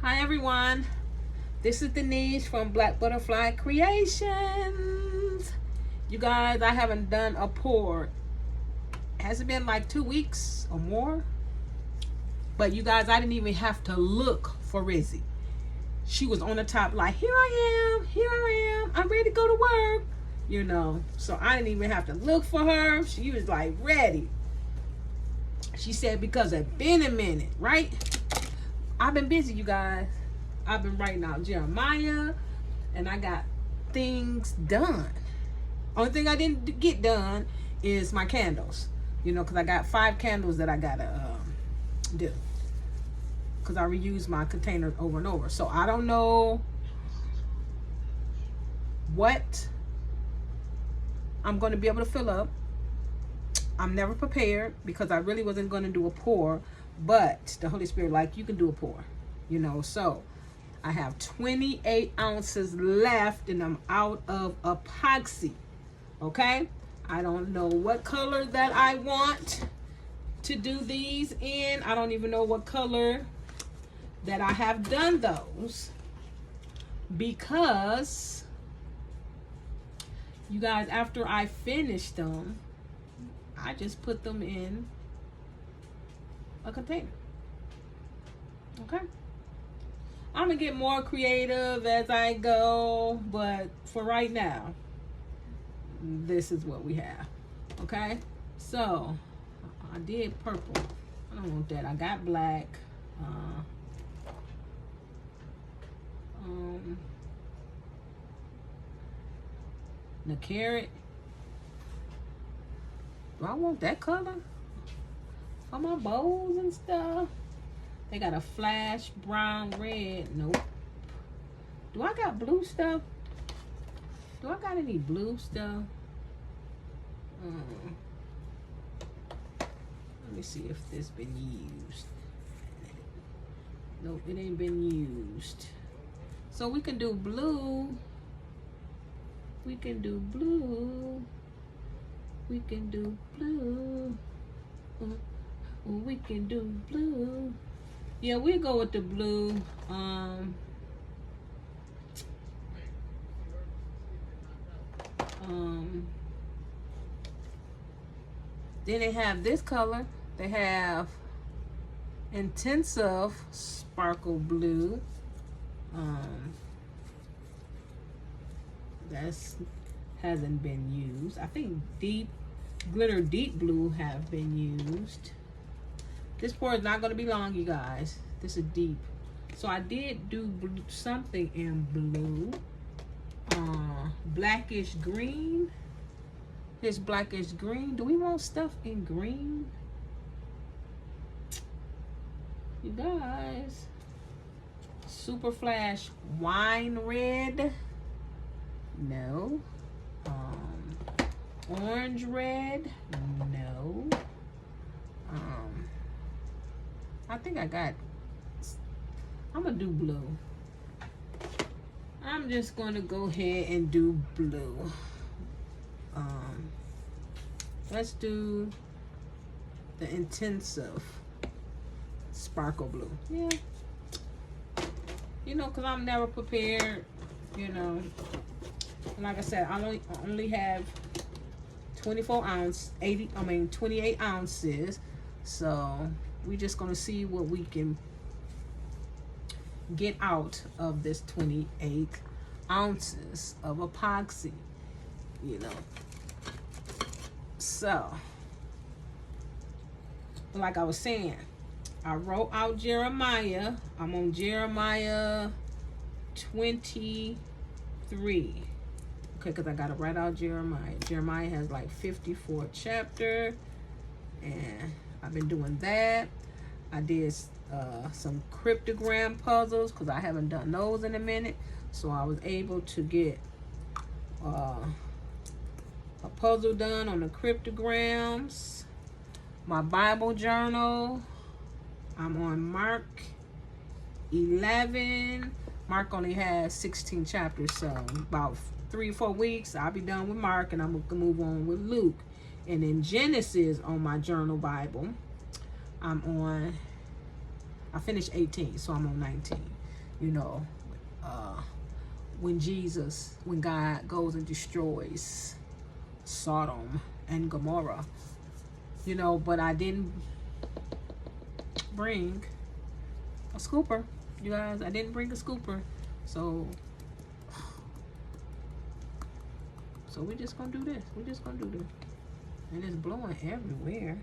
Hi everyone, this is Denise from Black Butterfly Creations. You guys, I haven't done a pour. Has it been like 2 weeks or more? But you guys, I didn't even have to look for Rizzy. She was on the top like, here I am, I'm ready to go to work. You know, so I didn't even have to look for her. She was like ready. She said, because it's been a minute, right? I've been busy, you guys. I've been writing out Jeremiah, and I got things done. Only thing I didn't get done is my candles. You know, because I got 5 candles that I gotta do. Because I reuse my containers over and over. So I don't know what I'm going to be able to fill up. I'm never prepared because I really wasn't going to do a pour. But the Holy Spirit, like, you can do a pour, you know. So I have 28 ounces left and I'm out of epoxy. Okay, I don't know what color that I want to do these in. I don't even know what color that I have done those, because you guys, after I finished them, I just put them in a container. Okay, I'm gonna get more creative as I go, but for right now, this is what we have. Okay, so I did purple. I don't want that. I got black. The carrot. Do I want that color for my bowls and stuff? They got a flash brown red. Nope. Do I got blue stuff? Do I got any blue stuff? Let me see if this been used. Nope, it ain't been used. So we can do blue. We can do blue. We can do blue. We can do blue. Yeah, we go with the blue. Then they have this color. They have intensive sparkle blue. That's hasn't been used. I think deep glitter deep blue have been used. This pour is not going to be long, you guys. This is deep. So I did do something in blue. Blackish green. This blackish green. Do we want stuff in green? You guys. Super flash wine red. No. Orange red. No. I think I'm gonna do blue. I'm just gonna go ahead and do blue. Let's do the intensive sparkle blue. Yeah. You know, because I'm never prepared, you know. And like I said, I only have 28 ounces. So we just gonna see what we can get out of this 28 ounces of epoxy, you know. So like I was saying, I wrote out Jeremiah. I'm on Jeremiah 23. Okay, because I gotta write out Jeremiah. Jeremiah has like 54 chapter, and I've been doing that. I did some cryptogram puzzles because I haven't done those in a minute, so I was able to get a puzzle done on the cryptograms. My Bible journal, I'm on Mark 11. Mark only has 16 chapters, so about 3 or 4 weeks I'll be done with Mark, and I'm gonna move on with Luke. And in Genesis, on my journal Bible, I finished 18, so I'm on 19. you know, when God goes and destroys Sodom and Gomorrah, you know, but I didn't bring a scooper, you guys. I didn't bring a scooper, so we're just gonna do this. We're just gonna do this, and it's blowing everywhere.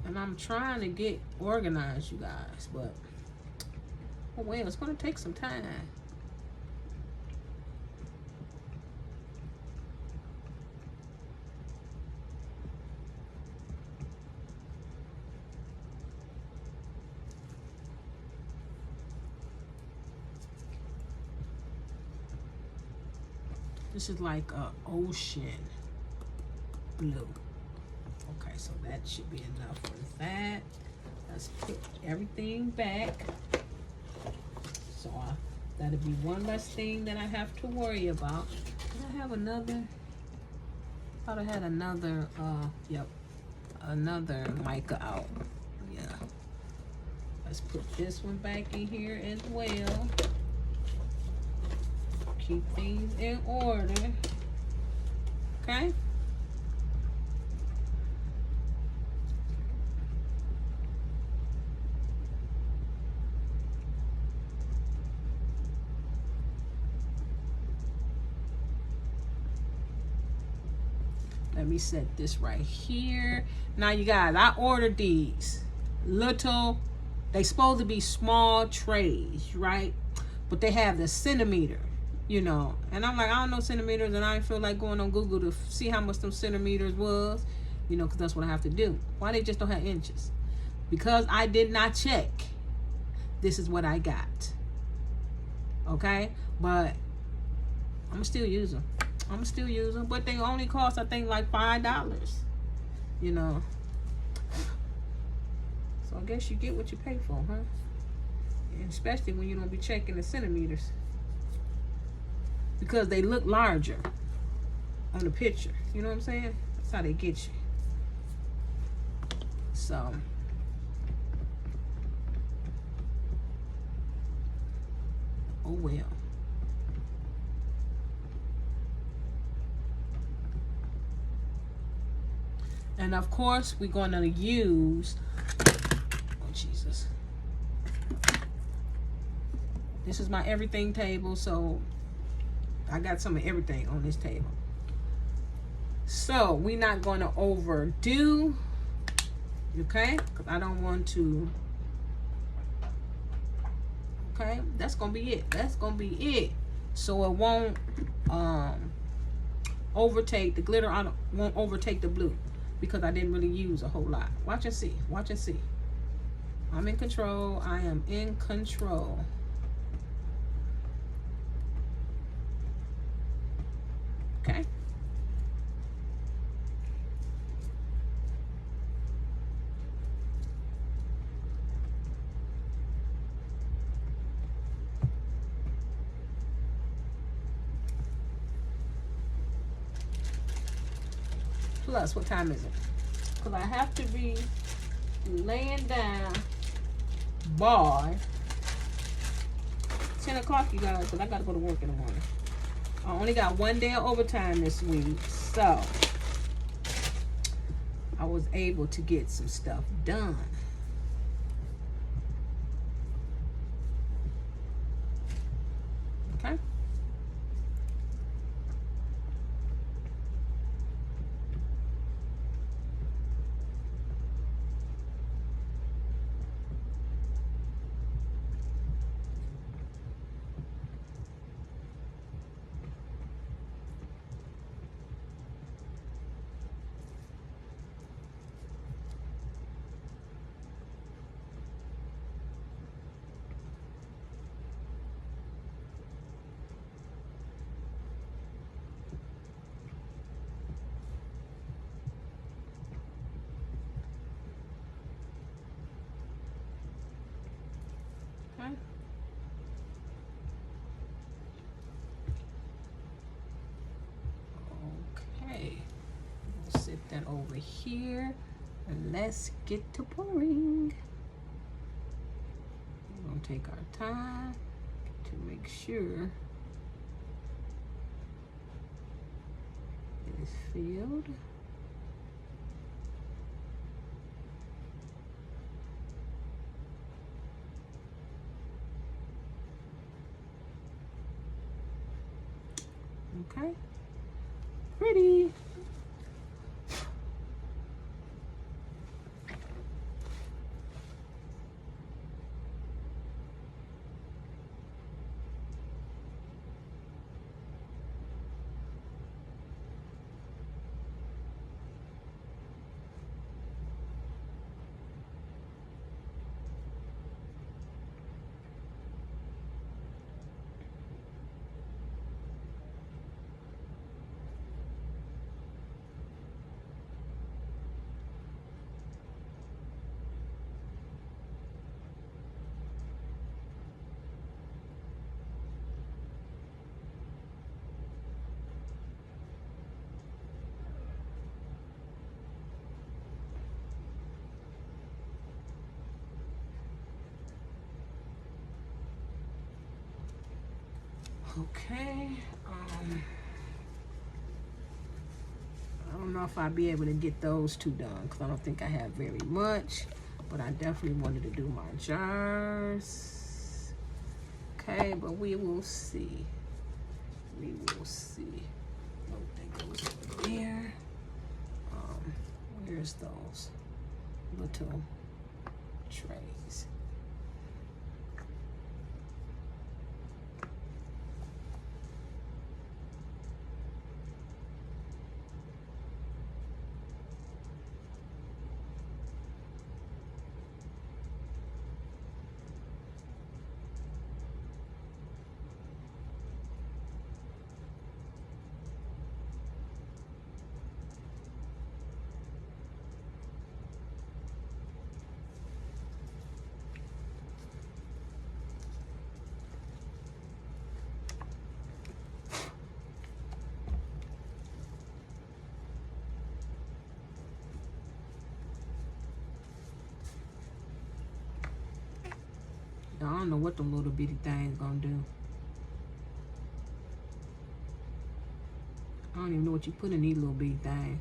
And I'm trying to get organized, you guys, but oh well, it's gonna take some time. This is like a ocean blue. Okay, so that should be enough for that. Let's put everything back. So that'll be one less thing that I have to worry about. Did I have another? Thought I had another, yep, another mica out. Yeah. Let's put this one back in here as well. Keep things in order. Okay? Let me set this right here. Now you guys, I ordered these little, they supposed to be small trays, right? But they have the centimeter, you know. And I'm like, I don't know centimeters, and I didn't feel like going on Google to see how much them centimeters was, you know, because that's what I have to do. Why they just don't have inches? Because I did not check. This is what I got. Okay? But I'm going to still use them. I'm going to still use them. But they only cost, I think, like $5. You know. So I guess you get what you pay for, huh? And especially when you don't be checking the centimeters. Because they look larger on the picture. You know what I'm saying? That's how they get you. So. Oh well. And of course, we're going to use, oh Jesus. This is my everything table, so I got some of everything on this table. So we're not going to overdo, okay? Because I don't want to, okay? That's going to be it. That's going to be it. So it won't overtake the glitter. Won't overtake the blue. Because I didn't really use a whole lot. Watch and see. Watch and see. I'm in control. I am in control. Okay. Plus, what time is it? Because I have to be laying down by 10 o'clock, you guys, because I got to go to work in the morning. I only got one day of overtime this week, so I was able to get some stuff done. Okay? Okay, we'll sit that over here. let's get to pouring. We're gonna take our time to make sure it is filled. Okay, pretty. Okay, I don't know if I'll be able to get those two done because I don't think I have very much, but I definitely wanted to do my jars. Okay, but we will see. We will see. Oh, that goes over there. Where's those little trays? I don't know what the little bitty thing's gonna do. I don't even know what you put in these little bitty things.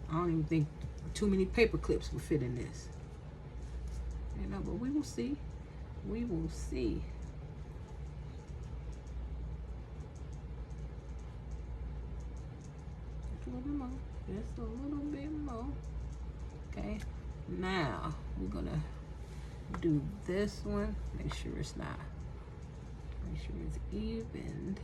I don't even think too many paper clips will fit in this. You know, but we will see. We will see. Just a little bit more. Just a little bit more. Okay. Now we're gonna do this one. Make sure it's not. Make sure it's evened.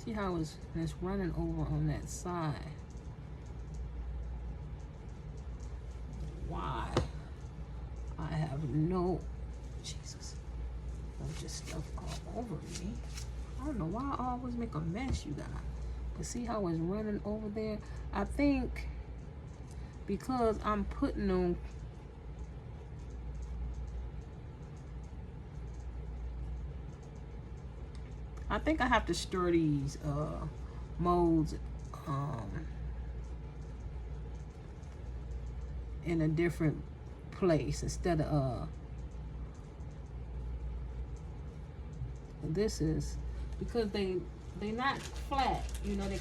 See how it's running over on that side. Why? I have no, Jesus, don't just stuff all over me. I don't know why I always make a mess, you guys. But see how it's running over there? I think because I'm putting them, I think I have to stir these molds in a different place instead of this is because they not flat, you know, they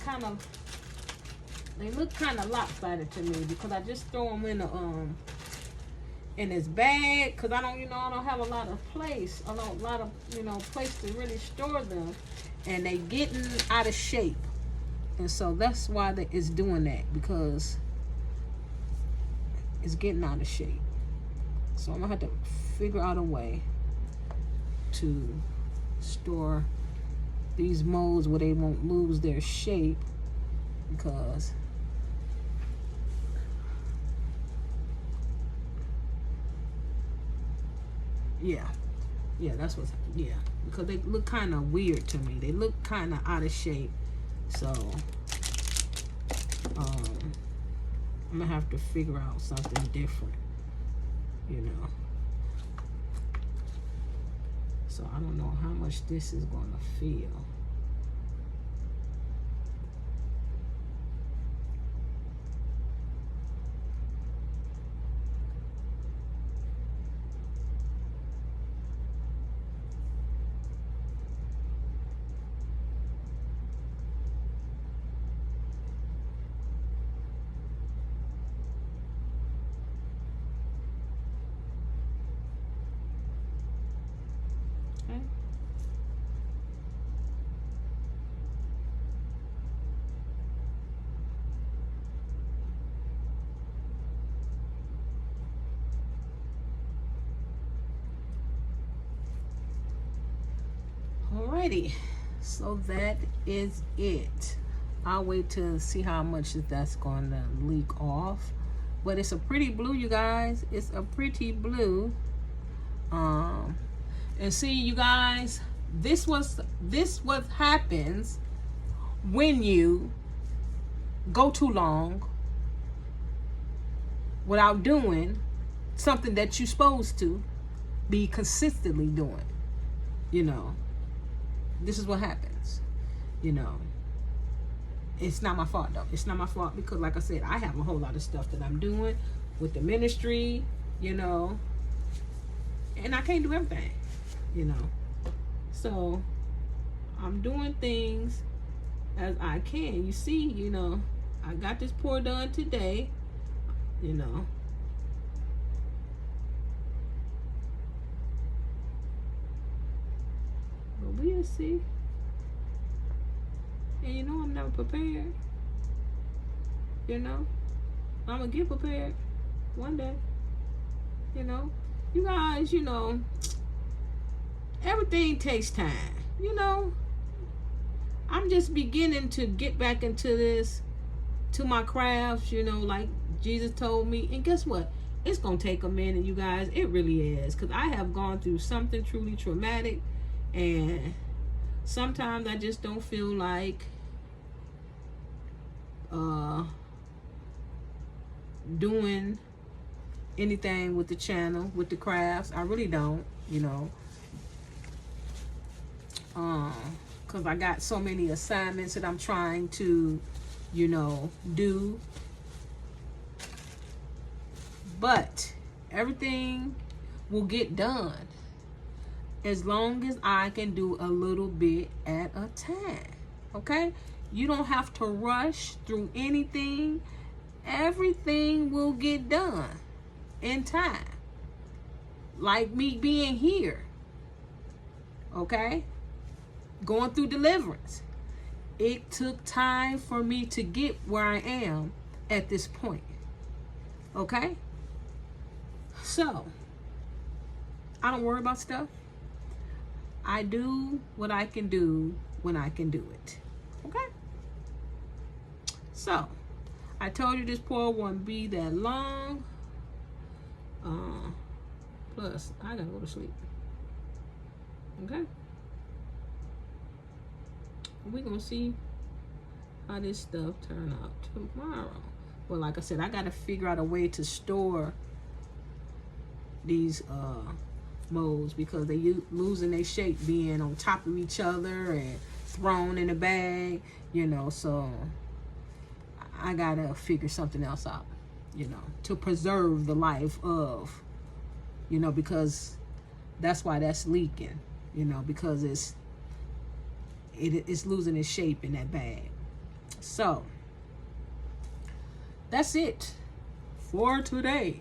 look kind of lopsided to me because I just throw them in a in this bag, because I don't, I don't have a lot of place, place to really store them, and they getting out of shape. And so that's why it's doing that, because it's getting out of shape. So I'm gonna have to figure out a way to store these molds where they won't lose their shape, because yeah, that's what's, because they look kind of weird to me. They look kind of out of shape. So I'm gonna have to figure out something different, So I don't know how much this is gonna feel. Alrighty, so that is it. I'll wait to see how much that's going to leak off, but it's a pretty blue, you guys. It's a pretty blue. And see, you guys, this what happens when you go too long without doing something that you're supposed to be consistently doing. This is what happens. It's not my fault though. It's not my fault, because like I said, I have a whole lot of stuff that I'm doing with the ministry, and I can't do everything, So I'm doing things as I can. You see, I got this pour done today, But we'll see. And I'm never prepared. I'm gonna get prepared one day. You guys, everything takes time. I'm just beginning to get back into this, to my crafts, like Jesus told me. And guess what? It's gonna take a minute, you guys. It really is, because I have gone through something truly traumatic, and sometimes I just don't feel like doing anything with the channel, with the crafts. I really don't, because I got so many assignments that I'm trying to, do. But everything will get done as long as I can do a little bit at a time. Okay? You don't have to rush through anything. Everything will get done in time. Like me being here. Okay? Going through deliverance. It took time for me to get where I am at this point. Okay? So, I don't worry about stuff. I do what I can do when I can do it. Okay? So, I told you this pour won't be that long. Plus, I gotta go to sleep. Okay? We're gonna see how this stuff turn out tomorrow. Well, like I said, I gotta figure out a way to store these molds, because they losing their shape being on top of each other and thrown in a bag, so I gotta figure something else out, to preserve the life of, because that's why that's leaking, because it's losing its shape in that bag. So that's it for today.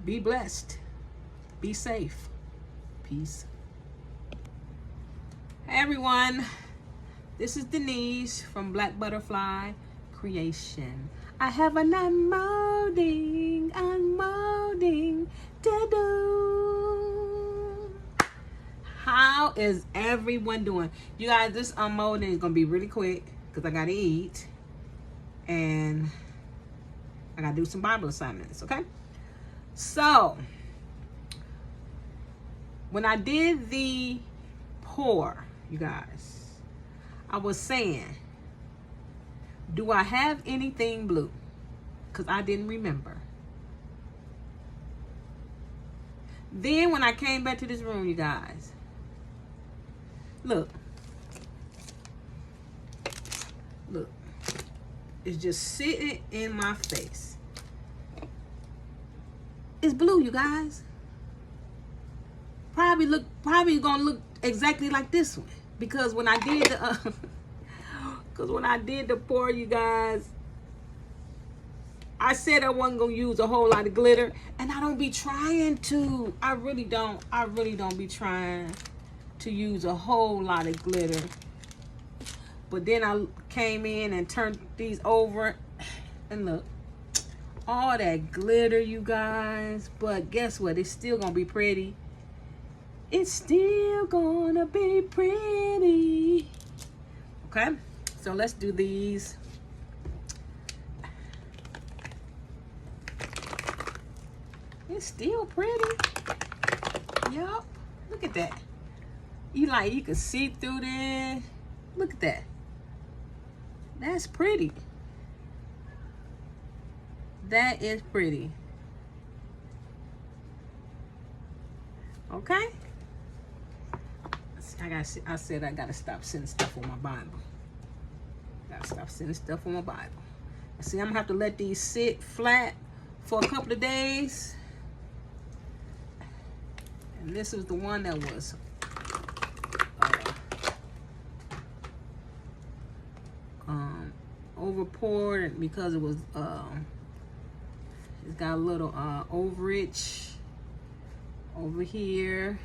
Be blessed. Be safe. Peace. Hey everyone, this is Denise from Black Butterfly Creation. I have an unmolding to do. How is everyone doing? You guys, this unmolding is gonna be really quick because I gotta eat and I gotta do some Bible assignments, okay? So, when I did the pour, you guys, I was saying, do I have anything blue? Because I didn't remember. Then when I came back to this room, you guys, look, it's just sitting in my face. It's blue, you guys. Probably gonna look exactly like this one, because when I did the pour, you guys, I said I wasn't gonna use a whole lot of glitter, and I don't be trying to. I really don't be trying to use a whole lot of glitter. But then I came in and turned these over, and look, all that glitter, you guys. But guess what? It's still gonna be pretty. It's still gonna be pretty. Okay, so let's do these. It's still pretty. Yup. Look at that. You can see through there. Look at that. That's pretty. That is pretty. Okay. I said I gotta stop sending stuff on my Bible. Gotta stop sending stuff on my Bible. See, I'm gonna have to let these sit flat for a couple of days. And this is the one that was over poured because it was it's got a little overage over here.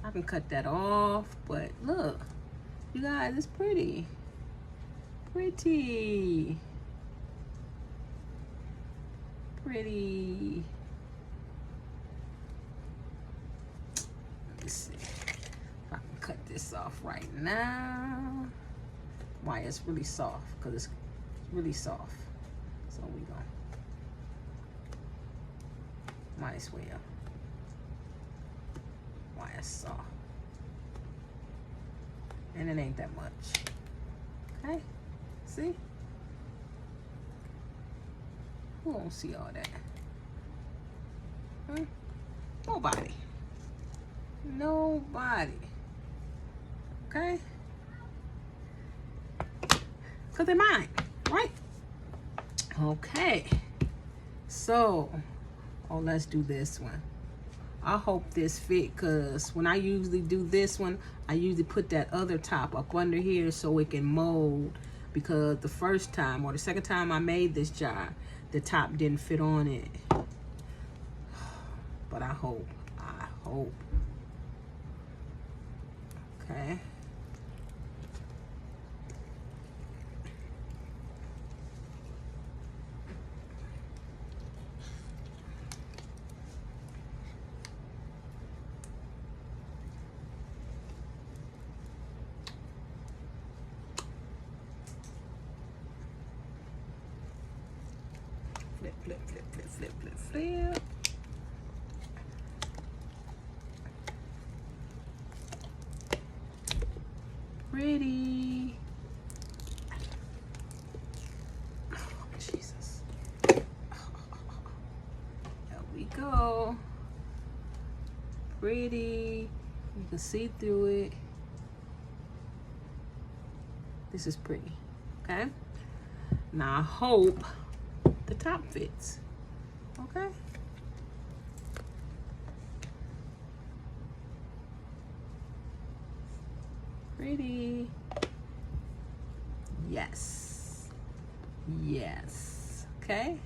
I can cut that off, but look, you guys, it's pretty. Pretty. Pretty. Let me see if I can cut this off right now. Why it's really soft, because it's really soft. So we go. Might as well. Why it's soft. And it ain't that much. Okay? See? Who won't see all that? Hmm? Nobody. Nobody. Okay? Because they're mine, right? Okay. So, let's do this one. I hope this fit, because when I usually do this one, I usually put that other top up under here so it can mold, because the first time or the second time I made this jar, the top didn't fit on it. But I hope. Okay. Flip. Pretty. Oh, Jesus. There we go. Pretty. You can see through it. This is pretty. Okay? Now I hope the top fits. Okay? Pretty. Yes. Yes. Okay?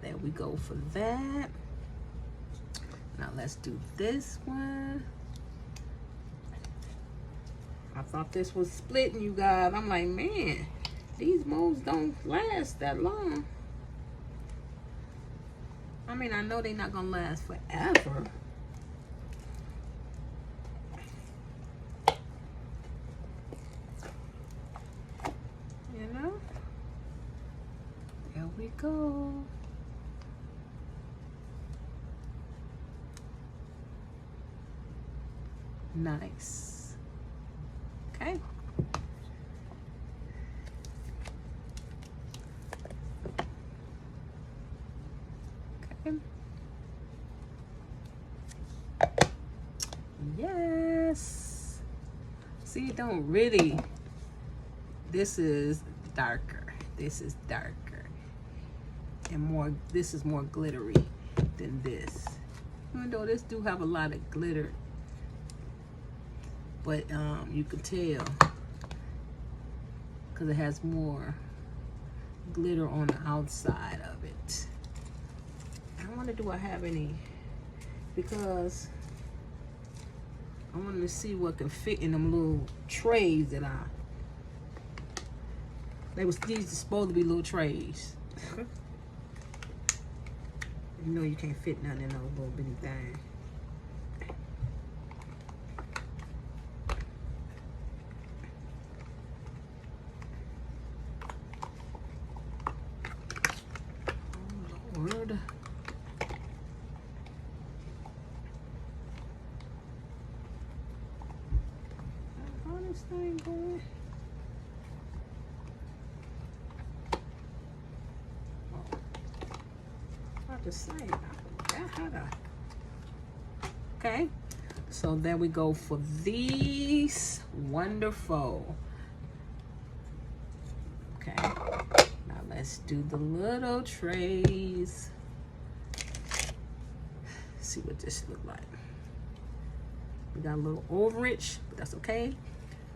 There we go for that. Now let's do this one. I thought this was splitting, you guys. I'm like, man, these molds don't last that long. I mean, I know they're not gonna last forever. You know? There we go. Nice. Okay. Okay. Yes. See, it don't really. This is darker. This is darker. And more, this is more glittery than this. Even though this do have a lot of glitter. But you can tell because it has more glitter on the outside of it. I wonder, do I have any? Because I wanted to see what can fit in them little trays that these are supposed to be little trays. You know you can't fit nothing in those little bitty things. Lord. How this thing going? Oh. Hard to say. I forgot how to. Okay. So there we go for these. Wonderful. Okay. Let's do the little trays. See what this look like. We got a little overage, but that's okay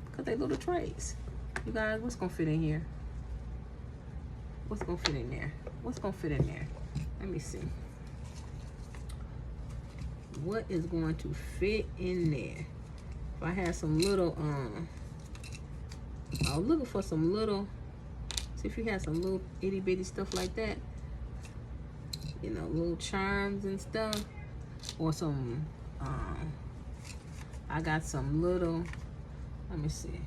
because they little trays. You guys, what's gonna fit in here? What's gonna fit in there? What's gonna fit in there? Let me see. What is going to fit in there? If I had some little, I was looking for some little. See if you had some little itty bitty stuff like that, you know, little charms and stuff, or some, I got some little, let me see,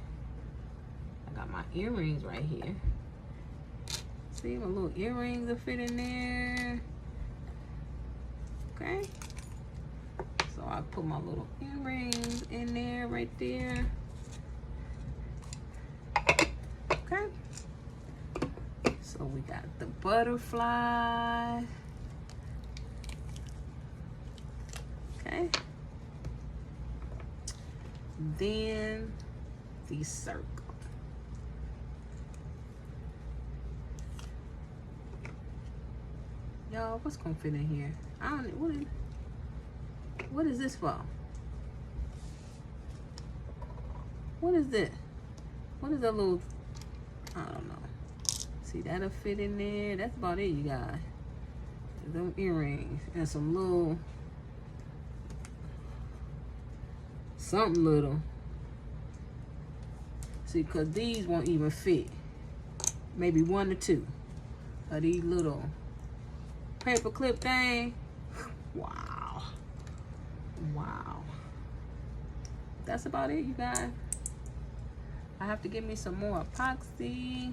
I got my earrings right here. See, my little earrings will fit in there. Okay, so I put my little earrings in there, right there. Okay. So we got the butterfly. Okay. Then the circle. Y'all, what's gonna fit in here? I don't know. What is this for? What is this? What is that little, I don't know. See, that'll fit in there. That's about it, you guys. Them earrings and some little, something little. See, because these won't even fit. Maybe one or two of these little paper clip thing. Wow. Wow. That's about it, you guys. I have to get me some more epoxy.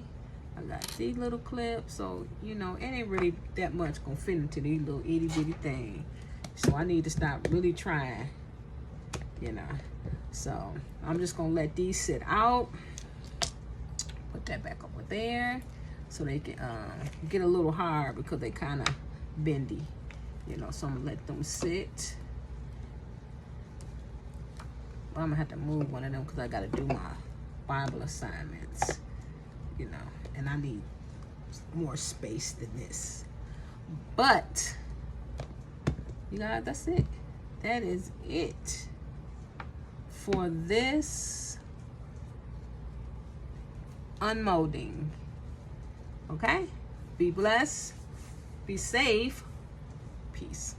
I got these little clips, so you know it ain't really that much gonna fit into these little itty bitty things. So I need to stop really trying, you know. So I'm just gonna let these sit out. Put that back over there so they can get a little hard because they kind of bendy, you know. So I'm gonna let them sit. But I'm gonna have to move one of them because I gotta do my Bible assignments, you know. And I need more space than this. But, you guys, that's it. That is it for this unmolding. Okay? Be blessed. Be safe. Peace.